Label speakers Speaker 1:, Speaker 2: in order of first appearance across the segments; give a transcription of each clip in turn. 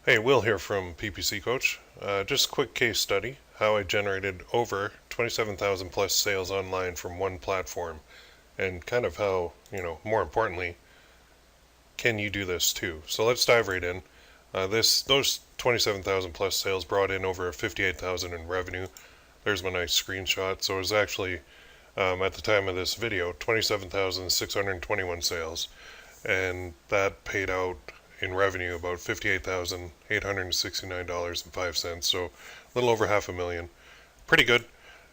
Speaker 1: Hey, Will here from PPC Coach. Just a quick case study how I generated over 27,000 plus sales online from one platform, and kind of how, more importantly, can you do this too? So let's dive right in. Those 27,000 plus sales brought in over 58,000 in revenue. There's my nice screenshot. So it was actually, at the time of this video, 27,621 sales, and that paid out in revenue about $58,869.05. So a little over half a million. Pretty good.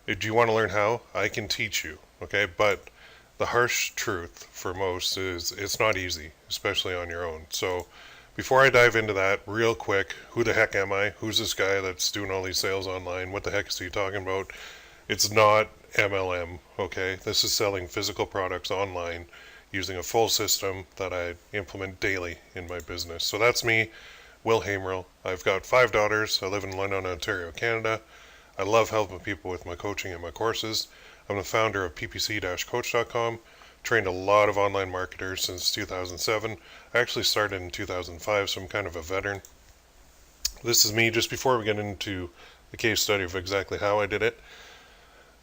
Speaker 1: Do you want to learn how? I can teach you, okay? But the harsh truth for most is it's not easy, especially on your own. So before I dive into that, real quick, who the heck am I? Who's this guy that's doing all these sales online? What the heck is he talking about? It's not MLM, okay? This is selling physical products online using a full system that I implement daily in my business. So that's me, Will Haimerl. I've got 5 daughters. I live in London, Ontario, Canada. I love helping people with my coaching and my courses. I'm the founder of ppc-coach.com. Trained a lot of online marketers since 2007. I actually started in 2005, so I'm kind of a veteran. This is me just before we get into the case study of exactly how I did it.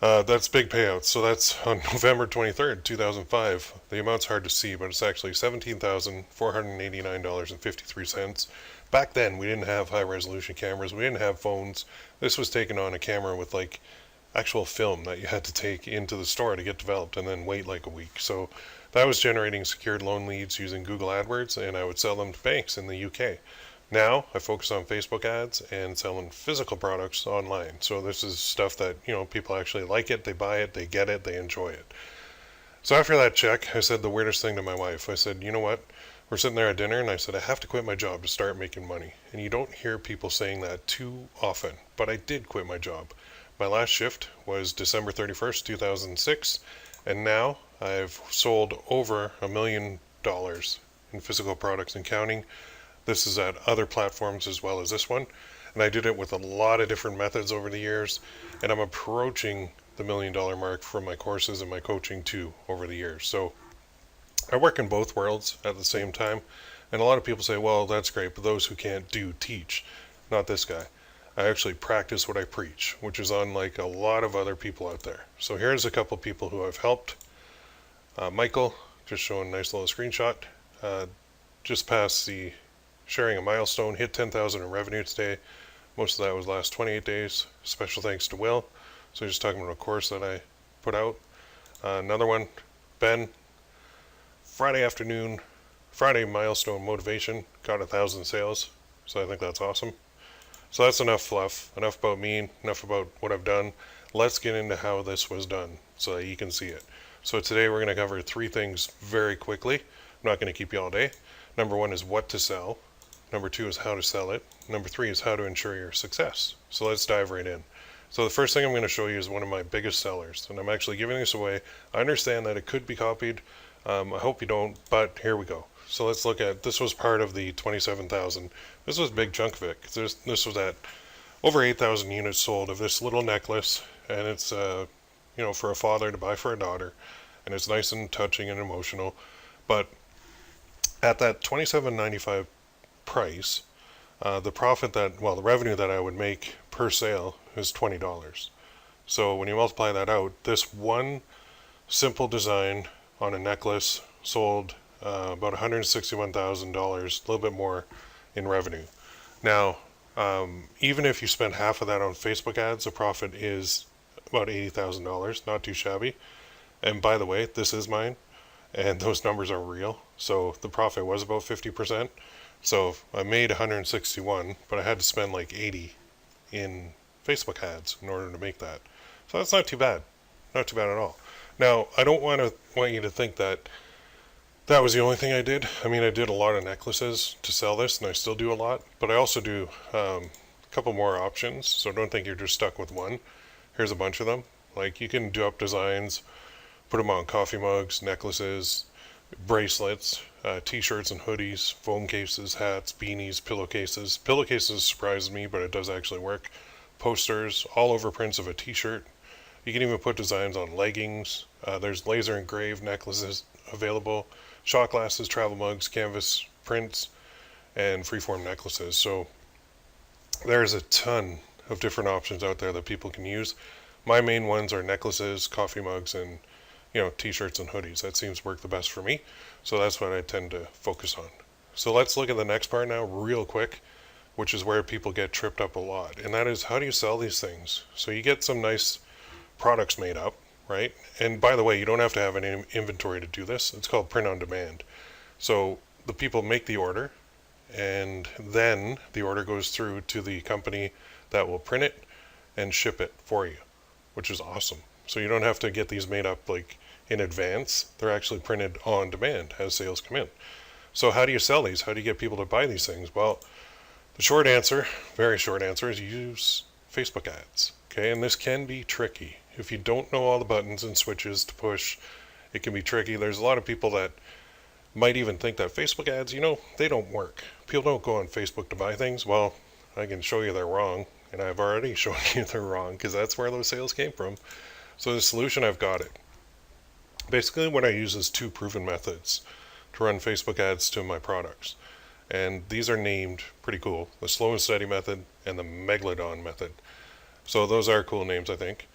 Speaker 1: That's big payouts. So that's on November 23rd, 2005. The amount's hard to see, but it's actually $17,489.53. Back then, we didn't have high resolution cameras. We didn't have phones. This was taken on a camera with like actual film that you had to take into the store to get developed and then wait like a week. So that was generating secured loan leads using Google AdWords, and I would sell them to banks in the UK. Now I focus on Facebook ads and selling physical products online. So this is stuff that, people actually like it, they buy it, they get it, they enjoy it. So after that check, I said the weirdest thing to my wife. I said, you know what? We're sitting there at dinner and I said, I have to quit my job to start making money. And you don't hear people saying that too often, but I did quit my job. My last shift was December 31st, 2006, and now I've sold over $1 million in physical products and counting. This is at other platforms as well as this one. And I did it with a lot of different methods over the years. And I'm approaching the $1 million mark for my courses and my coaching too over the years. So I work in both worlds at the same time. And a lot of people say, well, that's great, but those who can't do teach. Not this guy. I actually practice what I preach, which is unlike a lot of other people out there. So here's a couple people who I've helped. Michael, just showing a nice little screenshot. Just passed the sharing a milestone, hit 10,000 in revenue today. Most of that was last 28 days. Special thanks to Will. So just talking about a course that I put out. Another one, Ben, Friday milestone motivation, got 1,000 sales. So I think that's awesome. So that's enough fluff, enough about me, enough about what I've done. Let's get into how this was done so that you can see it. So today we're going to cover 3 things very quickly. I'm not going to keep you all day. Number 1 is what to sell. Number 2 is how to sell it. Number 3 is how to ensure your success. So let's dive right in. So the first thing I'm going to show you is one of my biggest sellers, and I'm actually giving this away. I understand that it could be copied. I hope you don't, but here we go. So let's look at, this was part of the 27,000. This was a big chunk of it. This was at over 8,000 units sold of this little necklace, and it's, for a father to buy for a daughter, and it's nice and touching and emotional. But at that $27.95 price, the revenue that I would make per sale is $20. So when you multiply that out, this one simple design on a necklace sold about $161,000, a little bit more in revenue. Now, even if you spend half of that on Facebook ads, the profit is about $80,000, not too shabby. And by the way, this is mine, and those numbers are real. So the profit was about 50%. So I made 161, but I had to spend like 80 in Facebook ads in order to make that. So that's not too bad. Not too bad at all. Now, I don't want you to think that that was the only thing I did. I mean, I did a lot of necklaces to sell this, and I still do a lot, but I also do a couple more options. So don't think you're just stuck with one. Here's a bunch of them. Like, you can do up designs, put them on coffee mugs, necklaces, bracelets, t-shirts and hoodies, phone cases, hats, beanies, pillowcases. Pillowcases surprise me, but it does actually work. Posters, all over prints of a t-shirt. You can even put designs on leggings. There's laser engraved necklaces available, shot glasses, travel mugs, canvas prints, and freeform necklaces. So There's a ton of different options out there that people can use. My main ones are necklaces, coffee mugs, and t-shirts and hoodies. That seems to work the best for me, so that's what I tend to focus on. So let's look at the next part now real quick, which is where people get tripped up a lot, and that is, how do you sell these things? So you get some nice products made up, right? And by the way, you don't have to have any inventory to do this. It's called print on demand. So the people make the order, and then the order goes through to the company that will print it and ship it for you, which is awesome. So you don't have to get these made up like in advance. They're actually printed on demand as sales come in. So how do you sell these? How do you get people to buy these things? Well, the short answer, very short answer, is use Facebook ads. Okay, and this can be tricky. If you don't know all the buttons and switches to push, it can be tricky. There's a lot of people that might even think that Facebook ads, they don't work. People don't go on Facebook to buy things. Well, I can show you they're wrong, and I've already shown you they're wrong because that's where those sales came from. So the solution, I've got it. Basically, what I use is two proven methods to run Facebook ads to my products. And these are named pretty cool. The slow and steady method and the Megalodon method. So those are cool names, I think.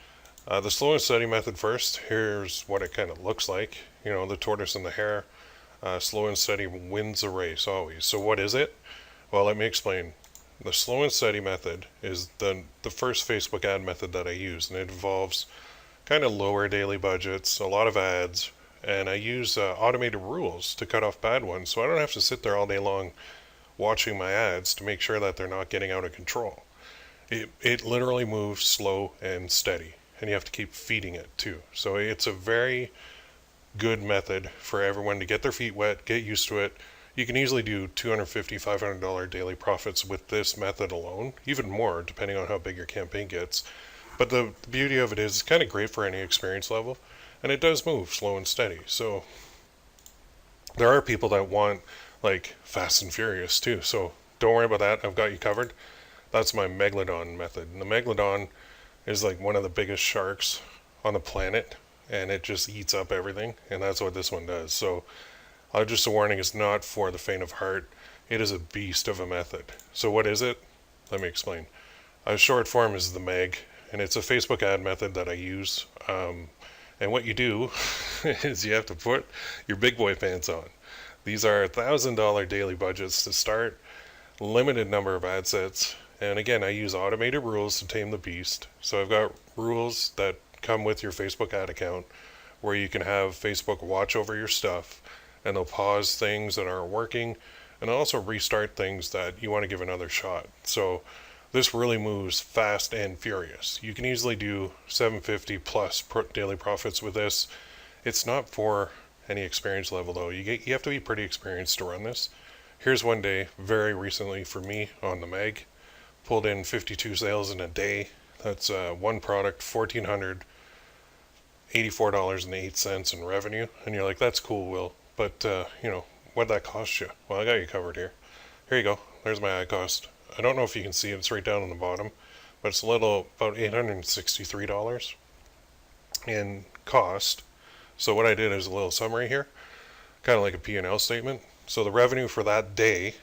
Speaker 1: The slow and steady method first. Here's what it kind of looks like. The tortoise and the hare. Slow and steady wins the race always. So what is it? Well, let me explain. The slow and steady method is the first Facebook ad method that I use, and it involves kind of lower daily budgets, a lot of ads, and I use automated rules to cut off bad ones, so I don't have to sit there all day long watching my ads to make sure that they're not getting out of control. It literally moves slow and steady, and you have to keep feeding it too. So it's a very good method for everyone to get their feet wet, get used to it. You can easily do $250, $500 daily profits with this method alone, even more depending on how big your campaign gets. But the beauty of it is it's kind of great for any experience level, and it does move slow and steady. So there are people that want like fast and furious too. So don't worry about that. I've got you covered. That's my Megalodon method. And the Megalodon is like one of the biggest sharks on the planet, and it just eats up everything. And that's what this one does. So just a warning, it's not for the faint of heart. It is a beast of a method. So what is it? Let me explain. Short form is the Meg, and it's a Facebook ad method that I use. And what you do is you have to put your big boy pants on. These are $1,000 daily budgets to start, limited number of ad sets. And again, I use automated rules to tame the beast. So I've got rules that come with your Facebook ad account where you can have Facebook watch over your stuff, and they'll pause things that aren't working, and also restart things that you want to give another shot. So this really moves fast and furious. You can easily do 750 plus daily profits with this. It's not for any experience level though. You have to be pretty experienced to run this. Here's one day, very recently for me on the Meg, pulled in 52 sales in a day. That's one product, $1,484.08 in revenue. And you're like, that's cool, Will. But, what'd that cost you? Well, I got you covered here. Here you go. There's my ad cost. I don't know if you can see it. It's right down on the bottom. But it's about $863 in cost. So what I did is a little summary here. Kind of like a P&L statement. So the revenue for that day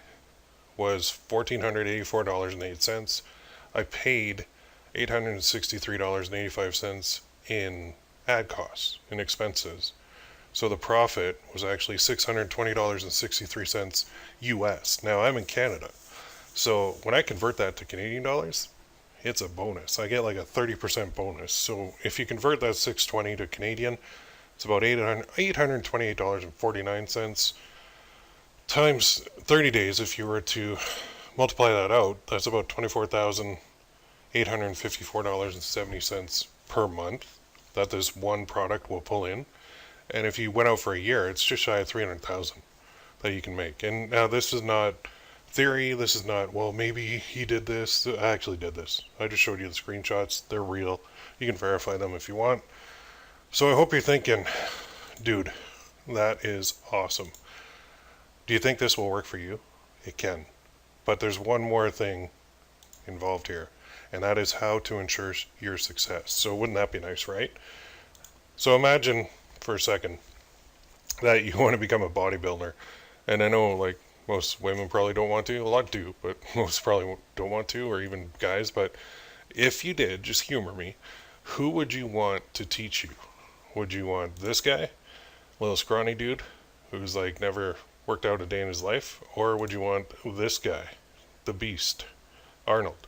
Speaker 1: was $1,484.08. I paid $863.85 in ad costs, in expenses. So the profit was actually $620.63 US. Now I'm in Canada. So when I convert that to Canadian dollars, it's a bonus. I get like a 30% bonus. So if you convert that 620 to Canadian, it's about $828.49 times 30 days. If you were to multiply that out, that's about $24,854.70 per month that this one product will pull in. And if you went out for a year, it's just shy of 300,000 that you can make. And now this is not theory. This is not, well, maybe he did this. I actually did this. I just showed you the screenshots. They're real. You can verify them if you want. So I hope you're thinking, dude, that is awesome. Do you think this will work for you? It can. But there's one more thing involved here, and that is how to ensure your success. So wouldn't that be nice, right? So imagine for a second that you want to become a bodybuilder. And I know, like, Most women probably don't want to. A lot do, but most probably don't want to, or even guys. But if you did, just humor me. Who would you want to teach you? Would you want this guy, little scrawny dude, who's like never worked out a day in his life? Or would you want this guy, the beast, Arnold?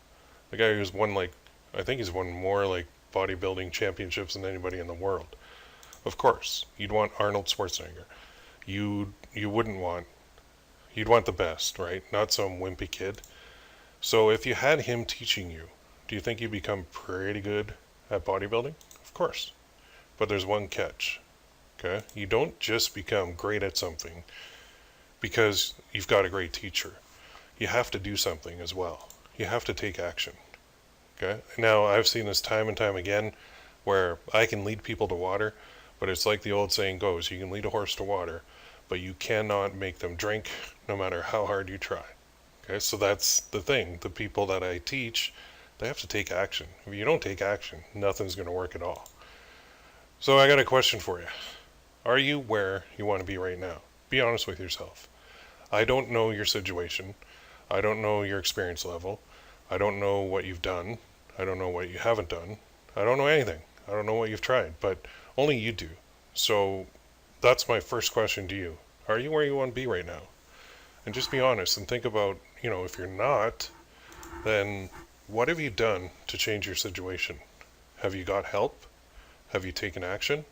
Speaker 1: The guy who's won like, I think he's won more like bodybuilding championships than anybody in the world. Of course, you'd want Arnold Schwarzenegger. You wouldn't want, you'd want the best, right? Not some wimpy kid. So if you had him teaching you, do you think you'd become pretty good at bodybuilding? Of course. But there's one catch, okay? You don't just become great at something because you've got a great teacher. You have to do something as well. You have to take action, okay? Now, I've seen this time and time again where I can lead people to water, but it's like the old saying goes, you can lead a horse to water, but you cannot make them drink no matter how hard you try. Okay, so that's the thing. The people that I teach, they have to take action. If you don't take action, nothing's going to work at all. So I got a question for you. Are you where you want to be right now? Be honest with yourself. I don't know your situation. I don't know your experience level. I don't know what you've done. I don't know what you haven't done. I don't know anything. I don't know what you've tried, but only you do. So that's my first question to you. Are you where you want to be right now? And just be honest and think about, if you're not, then what have you done to change your situation? Have you got help? Have you taken action?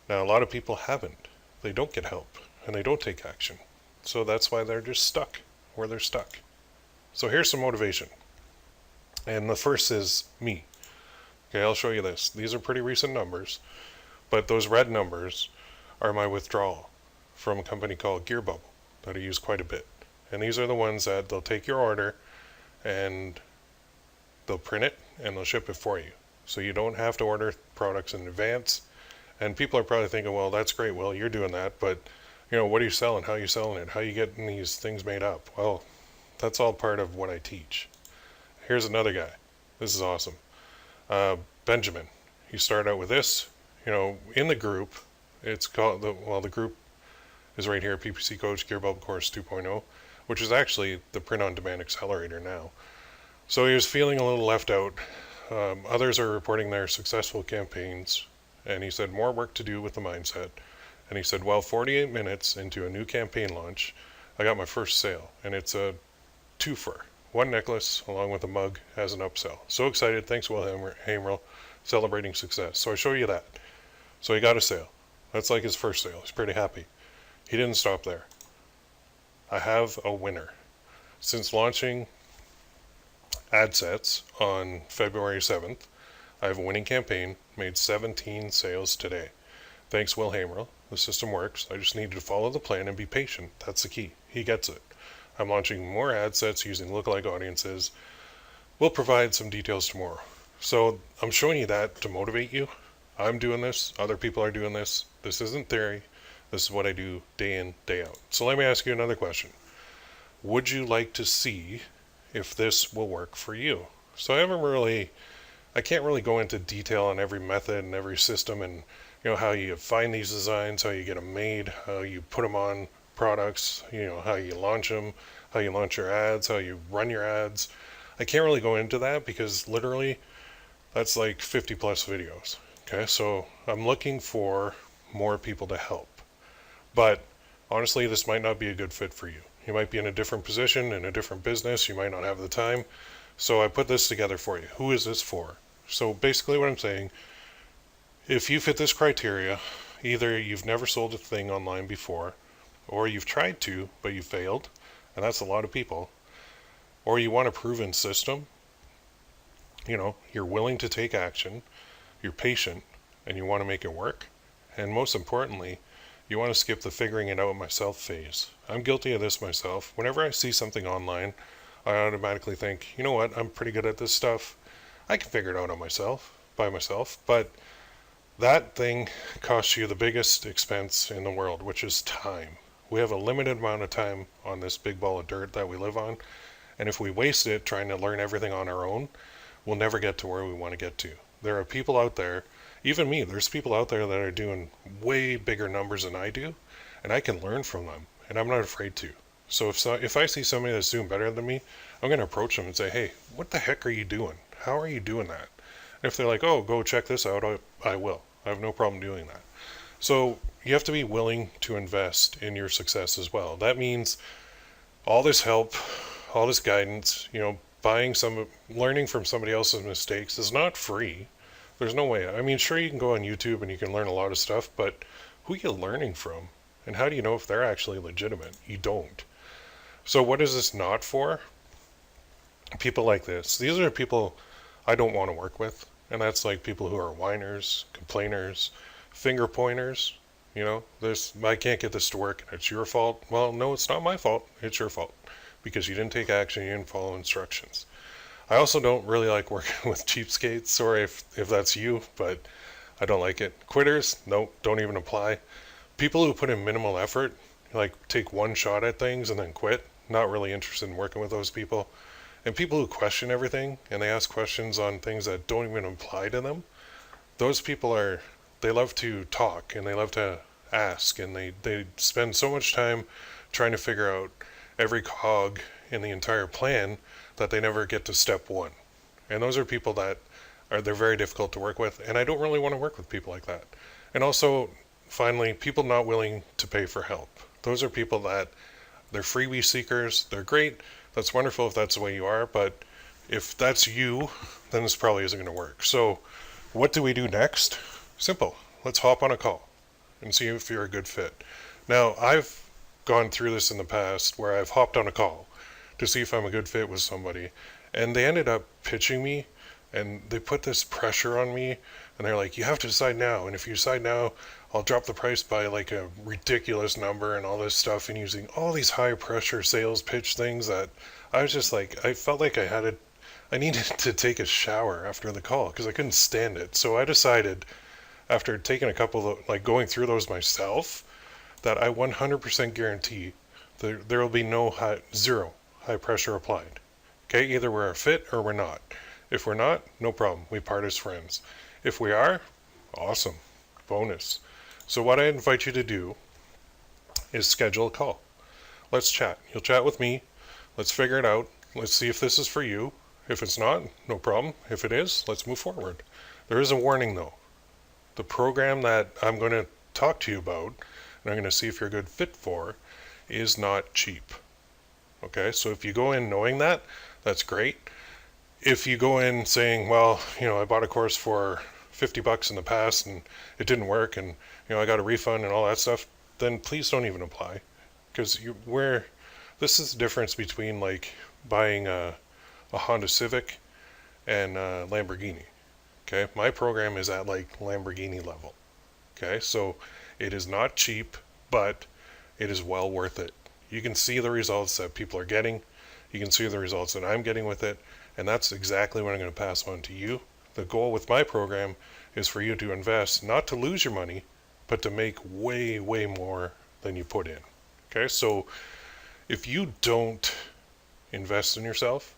Speaker 1: Now, a lot of people haven't. They don't get help and they don't take action. So that's why they're just stuck where they're stuck. So here's some motivation. And the first is me. Okay, I'll show you this. These are pretty recent numbers, but those red numbers are my withdrawal from a company called Gear Bubble that I use quite a bit. And these are the ones that they'll take your order and they'll print it and they'll ship it for you. So you don't have to order products in advance. And people are probably thinking, well, that's great. Well, you're doing that, but what are you selling? How are you selling it? How are you getting these things made up? Well, that's all part of what I teach. Here's another guy. This is awesome. Benjamin. He started out with this. In the group, it's called, the group is right here, PPC Coach Gear Bubble Course 2.0, which is actually the print-on-demand accelerator now. So he was feeling a little left out. Others are reporting their successful campaigns, and he said more work to do with the mindset. And he said, well, 48 minutes into a new campaign launch, I got my first sale, and it's a twofer. One necklace along with a mug as an upsell. So excited. Thanks, Will Haimerl, celebrating success. So I show you that. So he got a sale. That's like his first sale. He's pretty happy. He didn't stop there. I have a winner. Since launching ad sets on February 7th, I have a winning campaign, made 17 sales today. Thanks, Will Haimerl. The system works. I just needed to follow the plan and be patient. That's the key. He gets it. I'm launching more ad sets using lookalike audiences. We'll provide some details tomorrow. So I'm showing you that to motivate you. I'm doing this. Other people are doing this. This isn't theory. This is what I do day in, day out. So let me ask you another question. Would you like to see if this will work for you? So I can't really go into detail on every method and every system and how you find these designs, how you get them made, how you put them on products, how you launch them, how you launch your ads, how you run your ads. I can't really go into that because literally that's like 50 plus videos. Okay, so I'm looking for more people to help. But honestly, this might not be a good fit for you. You might be in a different position, in a different business. You might not have the time. So I put this together for you. Who is this for? So basically what I'm saying, if you fit this criteria, either you've never sold a thing online before, or you've tried to, but you failed, and that's a lot of people, or you want a proven system, you're willing to take action, you're patient, and you want to make it work, and most importantly, you want to skip the figuring it out myself phase. I'm guilty of this myself. Whenever I see something online, I automatically think, you know what, I'm pretty good at this stuff. I can figure it out by myself, but that thing costs you the biggest expense in the world, which is time. We have a limited amount of time on this big ball of dirt that we live on, and if we waste it trying to learn everything on our own, we'll never get to where we want to get to. There are people out there, even me, there's people out there that are doing way bigger numbers than I do, and I can learn from them, and I'm not afraid to. So if I see somebody that's doing better than me, I'm going to approach them and say, hey, what the heck are you doing? How are you doing that? And if they're like, oh, go check this out, I will. I have no problem doing that. So you have to be willing to invest in your success as well. That means all this help, all this guidance, learning from somebody else's mistakes is not free. There's no way. I mean, sure, you can go on YouTube and you can learn a lot of stuff, but who are you learning from? And how do you know if they're actually legitimate? You don't. So what is this not for? People like this. These are people I don't want to work with. And that's like people who are whiners, complainers, finger pointers. I can't get this to work and it's your fault. Well, no, it's not my fault. It's your fault because you didn't take action, you didn't follow instructions. I also don't really like working with cheapskates. Sorry if that's you, but I don't like it. Quitters, nope, don't even apply. People who put in minimal effort, like take one shot at things and then quit, not really interested in working with those people. And people who question everything and they ask questions on things that don't even apply to them, those people they love to talk and they love to ask and they spend so much time trying to figure out every cog in the entire plan that they never get to step one. And those are people they're very difficult to work with, and I don't really want to work with people like that. And also, finally, people not willing to pay for help. Those are people that they're freebie seekers. They're great. That's wonderful if that's the way you are, but if that's you, then this probably isn't going to work. So what do we do next? Simple. Let's hop on a call and see if you're a good fit. Now, I've gone through this in the past where I've hopped on a call to see if I'm a good fit with somebody, and they ended up pitching me, and they put this pressure on me, and they're like, you have to decide now, and if you decide now, I'll drop the price by like a ridiculous number and all this stuff, and using all these high pressure sales pitch things that I was just like, I felt like I needed to take a shower after the call because I couldn't stand it. So I decided, after taking a couple of, like going through those myself, that I 100% guarantee there will be zero high pressure applied. Okay, either we're a fit or we're not. If we're not, no problem. We part as friends. If we are, awesome. Bonus. So what I invite you to do is schedule a call. Let's chat. You'll chat with me. Let's figure it out. Let's see if this is for you. If it's not, no problem. If it is, let's move forward. There is a warning though. The program that I'm going to talk to you about, and I'm going to see if you're a good fit for, is not cheap. Okay, so if you go in knowing that, that's great. If you go in saying, well, I bought a course for $50 in the past and it didn't work and I got a refund and all that stuff, then please don't even apply. Because this is the difference between like buying a Honda Civic and a Lamborghini. Okay, my program is at like Lamborghini level. Okay, so it is not cheap, but it is well worth it. You can see the results that people are getting. You can see the results that I'm getting with it. And that's exactly what I'm going to pass on to you. The goal with my program is for you to invest, not to lose your money, but to make way, way more than you put in. Okay, so if you don't invest in yourself,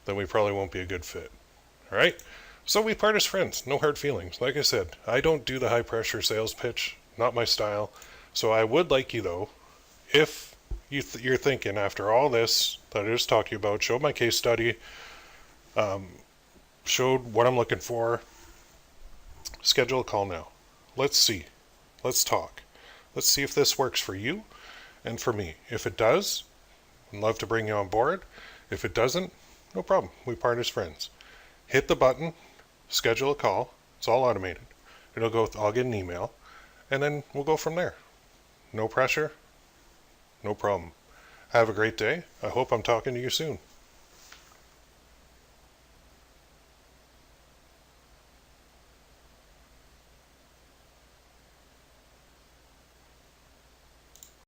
Speaker 1: then we probably won't be a good fit. All right? So we part as friends, no hard feelings. Like I said, I don't do the high pressure sales pitch, not my style. So I would like you though, if you're thinking after all this that I just talked to you about, showed my case study, showed what I'm looking for, schedule a call now. Let's see. Let's talk. Let's see if this works for you and for me. If it does, I'd love to bring you on board. If it doesn't, no problem. We part as friends. Hit the button, schedule a call. It's all automated. I'll get an email, and then we'll go from there. No pressure, no problem. Have a great day. I hope I'm talking to you soon.